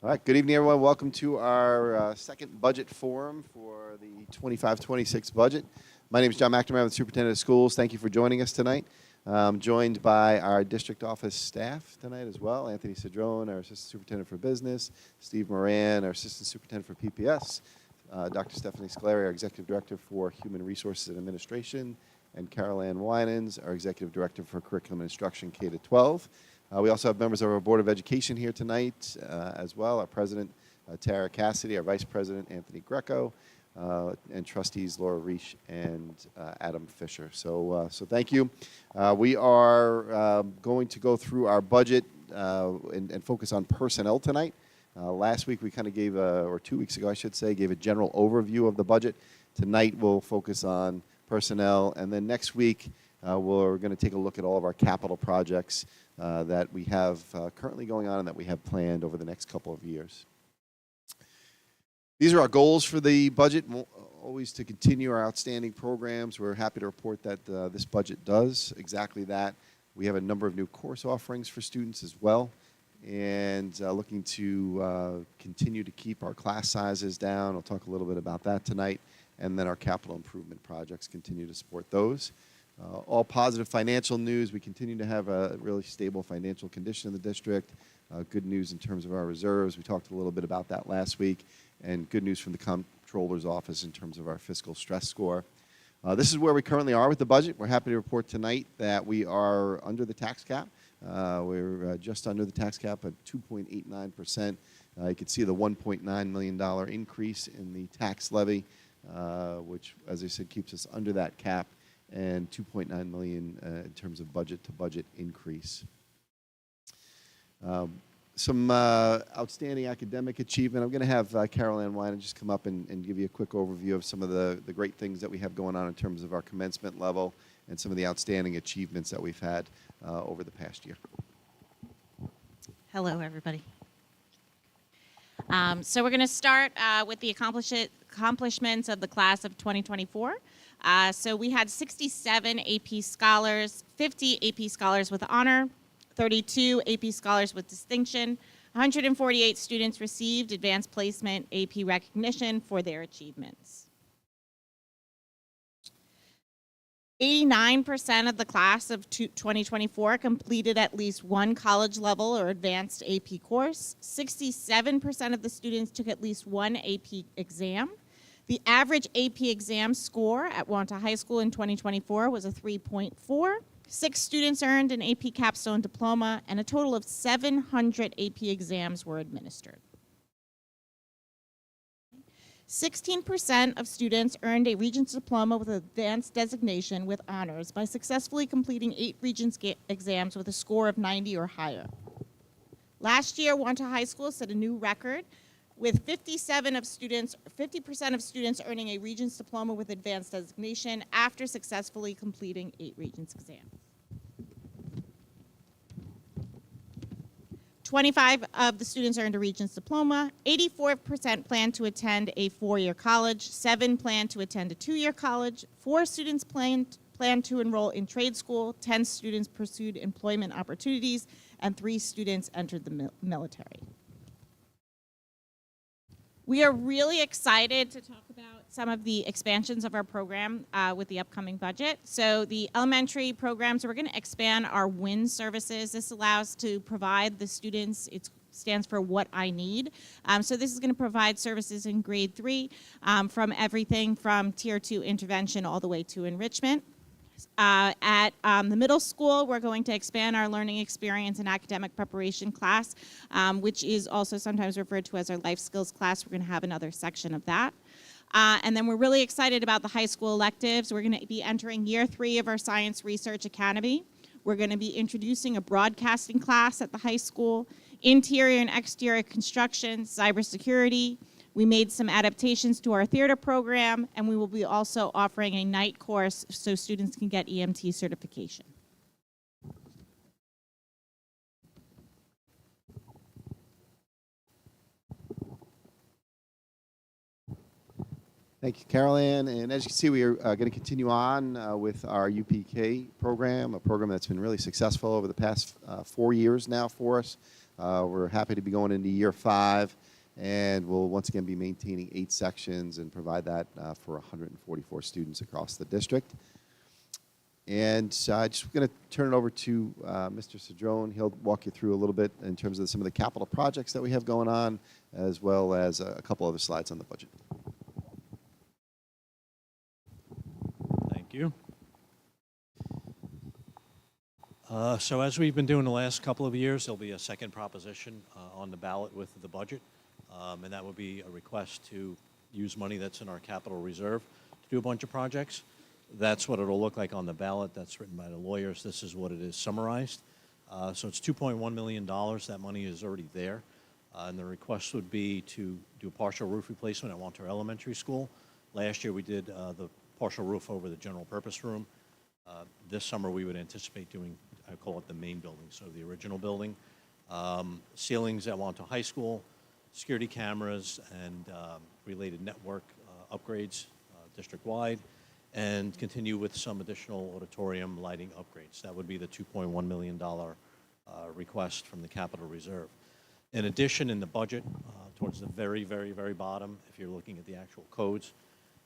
All right, good evening, everyone. Welcome to our second budget forum for the 25-26 budget. My name is John McNamara, I'm the Superintendent of Schools. Thank you for joining us tonight. I'm joined by our district office staff tonight as well. Anthony Cedrone, our Assistant Superintendent for Business, Steve Moran, our Assistant Superintendent for PPS, Dr. Stephanie Scalari, our Executive Director for Human Resources and Administration, and Carol Ann Winans, our Executive Director for Curriculum and Instruction K-12. We also have members of our Board of Education here tonight as well, our President, Tara Cassidy, our Vice President, Anthony Greco, and trustees Laura Reich and Adam Fisher. So thank you. We are going to go through our budget and focus on personnel tonight. Last week we kind of gave, or 2 weeks ago I should say, gave a general overview of the budget. Tonight we'll focus on personnel, and then next week we're going to take a look at all of our capital projects that we have currently going on and that we have planned over the next couple of years. These are our goals for the budget, always to continue our outstanding programs. We're happy to report that this budget does exactly that. We have a number of new course offerings for students as well, and looking to continue to keep our class sizes down. I'll talk a little bit about that tonight, and then our capital improvement projects continue to support those. All positive financial news. We continue to have a really stable financial condition in the district. Good news in terms of our reserves. We talked a little bit about that last week. And good news from the Comptroller's Office in terms of our fiscal stress score. This is where we currently are with the budget. We're happy to report tonight that we are under the tax cap. We're just under the tax cap at 2.89%. You can see the $1.9 million increase in the tax levy, which, as I said, keeps us under that cap, and $2.9 million in terms of budget-to-budget increase. Some outstanding academic achievement. I'm going to have Carol Ann Winans just come up and give you a quick overview of some of the great things that we have going on in terms of our commencement level and some of the outstanding achievements that we've had over the past year. Hello, everybody. So we're going to start with the accomplishments of the class of 2024. So we had 67 AP Scholars, 50 AP Scholars with honor, 32 AP Scholars with distinction, 148 students received advanced placement AP recognition for their achievements. 89% of the class of 2024 completed at least one college level or advanced AP course. 67% of the students took at least one AP exam. The average AP exam score at Wantagh High School in 2024 was a 3.4. 6 students earned an AP capstone diploma, and a total of 700 AP exams were administered. 16% of students earned a Regents diploma with advanced designation with honors by successfully completing 8 Regents exams with a score of 90 or higher. Last year, Wantagh High School set a new record with 50% of students earning a Regents diploma with advanced designation after successfully completing 8 Regents exams. 25 of the students earned a Regents diploma. 84% plan to attend a 4-year college. 7 plan to attend a 2-year college. 4 students plan to enroll in trade school. 10 students pursued employment opportunities, and 3 students entered the military. We are really excited to talk about some of the expansions of our program with the upcoming budget. So the elementary programs, we're going to expand our WIN services. This allows to provide the students, it stands for What I Need. So this is going to provide services in grade 3 from everything from tier 2 intervention all the way to enrichment. At the middle school, we're going to expand our learning experience and academic preparation class, which is also sometimes referred to as our life skills class. We're going to have another section of that. And then we're really excited about the high school electives. We're going to be entering year 3 of our Science Research Academy. We're going to be introducing a broadcasting class at the high school, interior and exterior construction, cybersecurity. We made some adaptations to our theater program, and we will be also offering a night course so students can get EMT certification. Thank you, Carol Ann. And as you can see, we are going to continue on with our UPK program, a program that's been really successful over the past 4 years now for us. We're happy to be going into year 5, and we'll once again be maintaining 8 sections and provide that for 144 students across the district. And just going to turn it over to Mr. Cedrone. He'll walk you through a little bit in terms of some of the capital projects that we have going on, as well as a couple other slides on the budget. Thank you. So as we've been doing the last couple of years, there'll be a second proposition on the ballot with the budget, and that would be a request to use money that's in our capital reserve to do a bunch of projects. That's what it'll look like on the ballot. That's written by the lawyers. This is what it is summarized. So it's $2.1 million. That money is already there. And the request would be to do a partial roof replacement at Wantagh Elementary School. Last year we did the partial roof over the general purpose room. This summer we would anticipate doing, I call it the main building, so the original building. Ceilings at Wantagh High School, security cameras and related network upgrades district-wide, and continue with some additional auditorium lighting upgrades. That would be the $2.1 million request from the capital reserve. In addition, in the budget, towards the very, very, very bottom, if you're looking at the actual codes,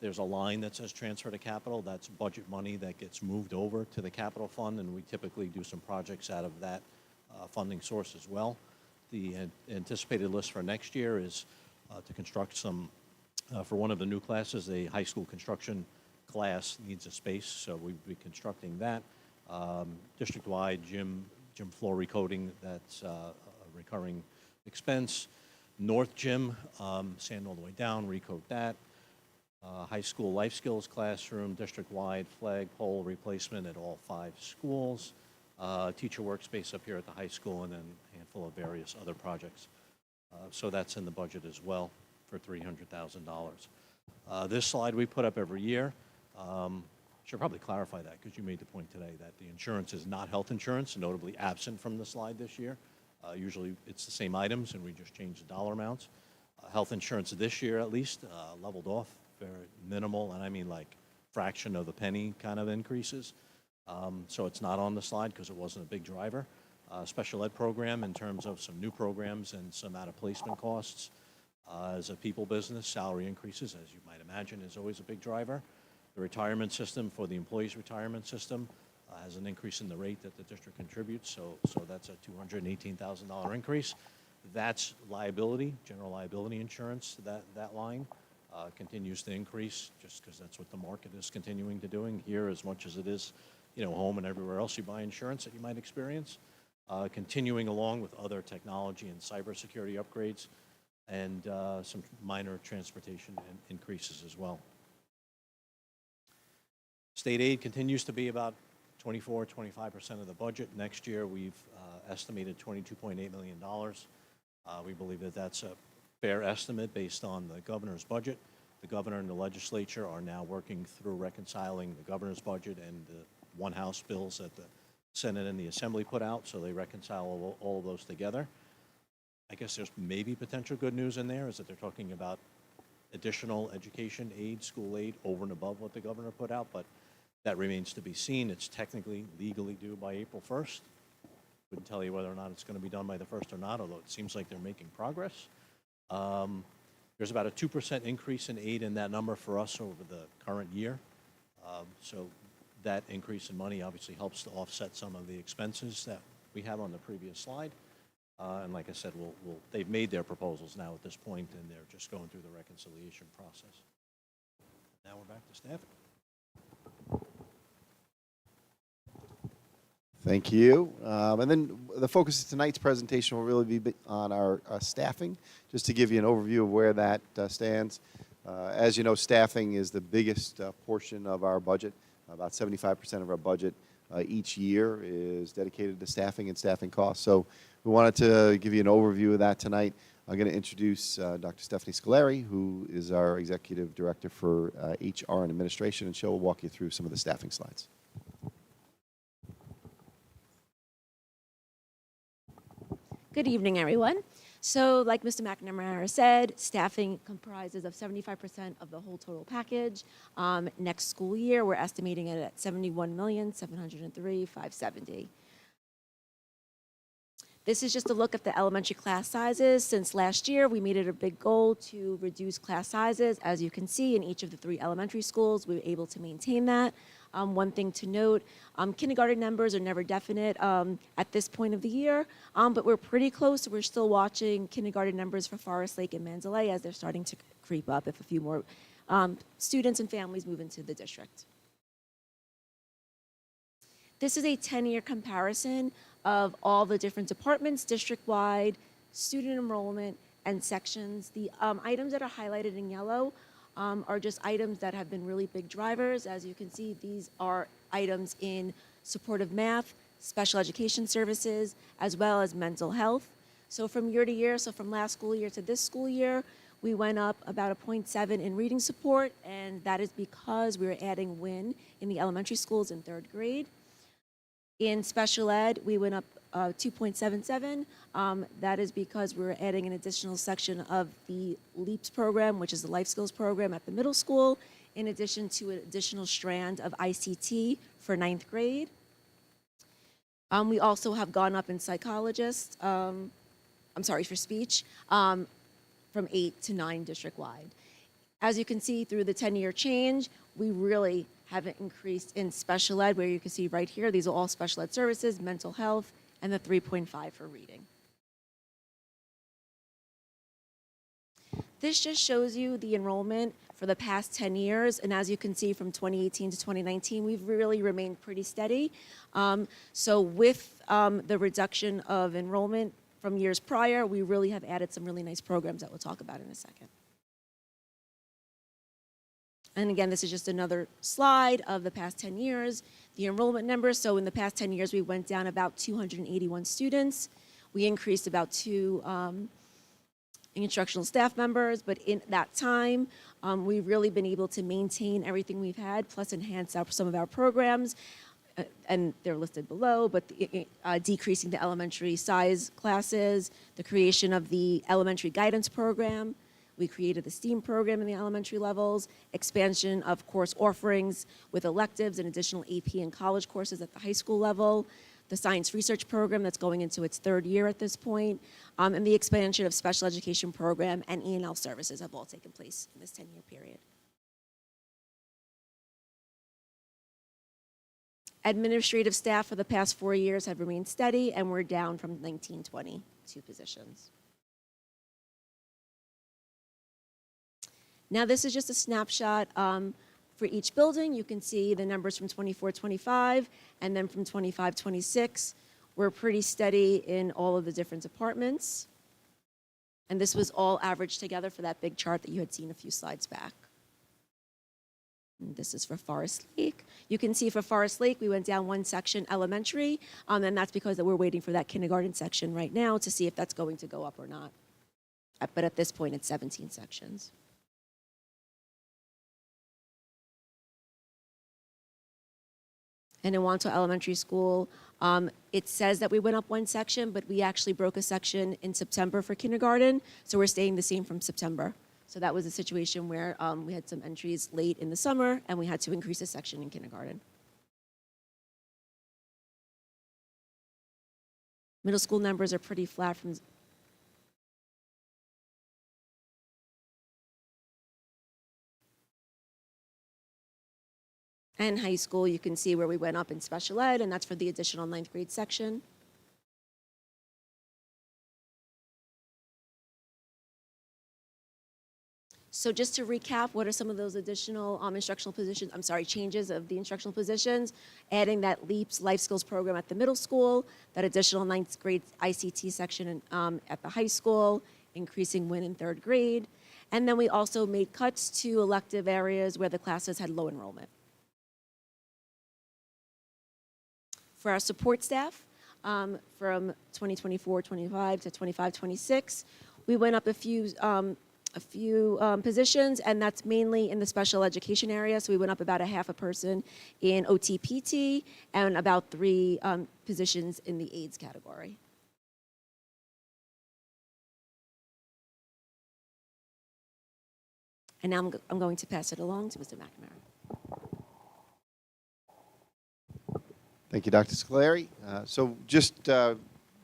there's a line that says transfer to capital. That's budget money that gets moved over to the capital fund, and we typically do some projects out of that funding source as well. The anticipated list for next year is to construct some, for one of the new classes, a high school construction class needs a space, so we'll be constructing that. District-wide gym floor recoating, that's a recurring expense. North gym, sand all the way down, recoat that. High school life skills classroom, district-wide flagpole replacement at all 5 schools. Teacher workspace up here at the high school, and then a handful of various other projects. So that's in the budget as well for $300,000. This slide we put up every year. Should probably clarify that because you made the point today that the insurance is not health insurance, notably absent from the slide this year. Usually it's the same items and we just change the dollar amounts. Health insurance this year at least leveled off, very minimal, and I mean like fraction of a penny kind of increases. So it's not on the slide because it wasn't a big driver. Special ed program in terms of some new programs and some out-of-placement costs. As a people business, salary increases, as you might imagine, is always a big driver. The retirement system for the employees' retirement system has an increase in the rate that the district contributes, so that's a $218,000 increase. That's liability, general liability insurance, that line continues to increase just because that's what the market is continuing to doing here as much as it is, you know, home and everywhere else you buy insurance that you might experience. Continuing along with other technology and cybersecurity upgrades and some minor transportation increases as well. State aid continues to be about 24-25% of the budget. Next year, we've estimated $22.8 million. We believe that that's a fair estimate based on the governor's budget. The governor and the legislature are now working through reconciling the governor's budget and the one House bills that the Senate and the Assembly put out, so they reconcile all of those together. I guess there's maybe potential good news in there is that they're talking about additional education aid, school aid, over and above what the governor put out, but that remains to be seen. It's technically legally due by April 1st. Wouldn't tell you whether or not it's going to be done by the 1st or not, although it seems like they're making progress. There's about a 2% increase in aid in that number for us over the current year. So that increase in money obviously helps to offset some of the expenses that we have on the previous slide. And like I said, they've made their proposals now at this point, and they're just going through the reconciliation process. Now we're back to staff. Thank you. And then the focus of tonight's presentation will really be on our staffing, just to give you an overview of where that stands. As you know, staffing is the biggest portion of our budget. About 75% of our budget each year is dedicated to staffing and staffing costs. So we wanted to give you an overview of that tonight. I'm going to introduce Dr. Stephanie Scolari, who is our Executive Director for HR and Administration, and she'll walk you through some of the staffing slides. Good evening, everyone. So like Mr. McNamara said, staffing comprises of 75% of the whole total package. Next school year, we're estimating it at $71,703,570. This is just a look at the elementary class sizes. Since last year, we made it a big goal to reduce class sizes. As you can see, in each of the 3 elementary schools, we were able to maintain that. One thing to note, kindergarten numbers are never definite at this point of the year, but we're pretty close. We're still watching kindergarten numbers for Forest Lake and Manzalay as they're starting to creep up if a few more students and families move into the district. This is a 10-year comparison of all the different departments, district-wide, student enrollment, and sections. The items that are highlighted in yellow are just items that have been really big drivers. As you can see, these are items in supportive math, special education services, as well as mental health. So from year to year, so from last school year to this school year, we went up about a 0.7 in reading support, and that is because we were adding WIN in the elementary schools in 3rd grade. In special ed, we went up 2.77. That is because we're adding an additional section of the LEAPS program, which is the life skills program at the middle school, in addition to an additional strand of ICT for 9th grade. We also have gone up in psychologists, for speech, from 8 to 9 district-wide. As you can see through the 10-year change, we really haven't increased in special ed, where you can see right here, these are all special ed services, mental health, and the 3.5 for reading. This just shows you the enrollment for the past 10 years, and as you can see from 2018 to 2019, we've really remained pretty steady. So with the reduction of enrollment from years prior, we really have added some really nice programs that we'll talk about in a second. And again, this is just another slide of the past 10 years, the enrollment numbers. So in the past 10 years, we went down about 281 students. We increased about 2 instructional staff members, but in that time, we've really been able to maintain everything we've had, plus enhance some of our programs, and they're listed below, but decreasing the elementary size classes, the creation of the elementary guidance program. We created the STEAM program in the elementary levels, expansion of course offerings with electives and additional AP and college courses at the high school level, the science research program that's going into its 3rd year at this point, and the expansion of special education program and E&L services have all taken place in this 10-year period. Administrative staff for the past 4 years have remained steady, and we're down from 1920 positions. Now this is just a snapshot for each building. You can see the numbers from 24-25 and then from 25-26. We're pretty steady in all of the different departments. And this was all averaged together for that big chart that you had seen a few slides back. And this is for Forest Lake. You can see for Forest Lake, we went down 1 section elementary, and that's because we're waiting for that kindergarten section right now to see if that's going to go up or not. But at this point, it's 17 sections. And in Wantagh Elementary School, it says that we went up 1 section, but we actually broke a section in September for kindergarten, so we're staying the same from September. So that was a situation where we had some entries late in the summer, and we had to increase a section in kindergarten. Middle school numbers are pretty flat from and high school, you can see where we went up in special ed, and that's for the additional 9th grade section. So just to recap, what are some of those additional instructional positions, changes of the instructional positions? Adding that LEAPS life skills program at the middle school, that additional 9th grade ICT section at the high school, increasing WIN in 3rd grade. And then we also made cuts to elective areas where the classes had low enrollment. For our support staff, from 2024-25 to 25-26, we went up a few positions, and that's mainly in the special education area. So we went up about a half a person in OT-PT and about 3 positions in the AIDS category. And now I'm going to pass it along to Mr. McNamara. Thank you, Dr. Scolari. So just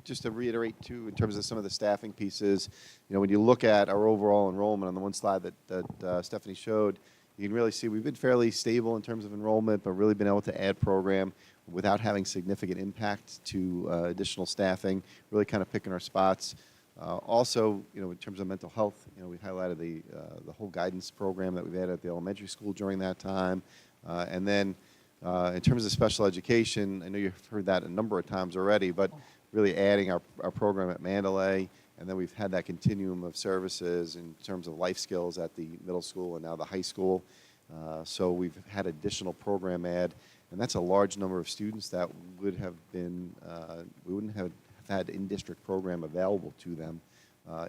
just to reiterate too, in terms of some of the staffing pieces, when you look at our overall enrollment on the one slide that Stephanie showed, you can really see we've been fairly stable in terms of enrollment, but really been able to add program without having significant impact to additional staffing, really kind of picking our spots. Also, in terms of mental health, we highlighted the whole guidance program that we've added at the elementary school during that time. And then in terms of special education, I know you've heard that a number of times already, but really adding our program at Mandalay, and then we've had that continuum of services in terms of life skills at the middle school and now the high school. So we've had additional program add, and that's a large number of students that would have been, we wouldn't have had in-district program available to them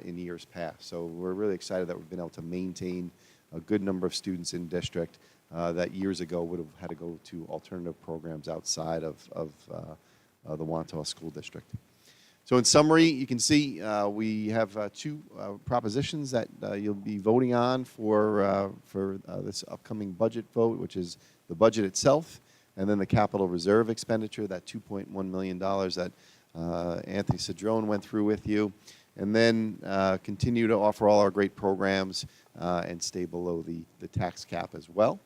in years past. So we're really excited that we've been able to maintain a good number of students in district that years ago would have had to go to alternative programs outside of the Wantagh School District. So in summary, you can see we have two propositions that you'll be voting on for this upcoming budget vote, which is the budget itself, and then the capital reserve expenditure, that $2.1 million that Anthony Cedrone went through with you, and then continue to offer all our great programs and stay below the tax cap as well.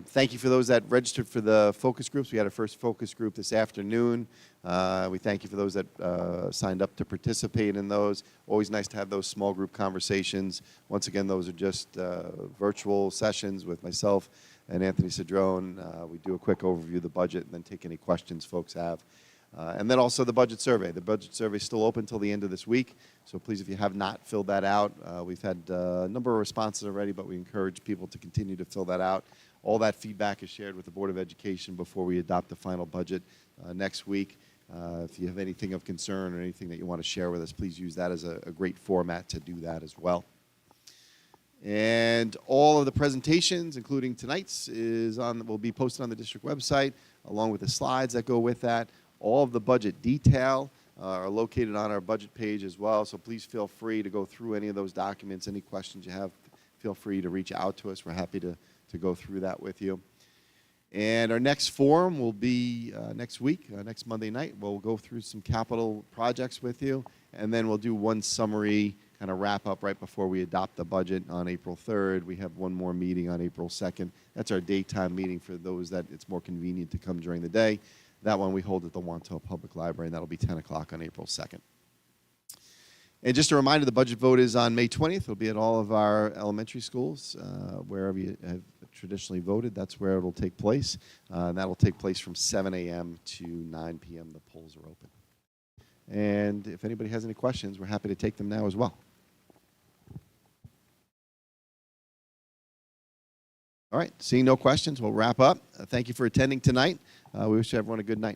Thank you for those that registered for the focus groups. We had our first focus group this afternoon. We thank you for those that signed up to participate in those. Always nice to have those small group conversations. Once again, those are just virtual sessions with myself and Anthony Cedrone. We do a quick overview of the budget and then take any questions folks have. And then also the budget survey. The budget survey is still open until the end of this week. So please, if you have not filled that out, we've had a number of responses already, but we encourage people to continue to fill that out. All that feedback is shared with the Board of Education before we adopt the final budget next week. If you have anything of concern or anything that you want to share with us, please use that as a great format to do that as well. And all of the presentations, including tonight's, will be posted on the district website, along with the slides that go with that. All of the budget detail are located on our budget page as well, so please feel free to go through any of those documents. Any questions you have, feel free to reach out to us. We're happy to go through that with you. And our next forum will be next week, next Monday night. We'll go through some capital projects with you, and then we'll do one summary kind of wrap up right before we adopt the budget on April 3rd. We have one more meeting on April 2nd. That's our daytime meeting for those that it's more convenient to come during the day. That one we hold at the Wantagh Public Library, and that'll be 10 o'clock on April 2nd. And just a reminder, the budget vote is on May 20th. It'll be at all of our elementary schools, wherever you have traditionally voted. That's where it'll take place. And that'll take place from 7 a.m. to 9 p.m. The polls are open. And if anybody has any questions, we're happy to take them now as well. All right, seeing no questions, we'll wrap up. Thank you for attending tonight. We wish everyone a good night.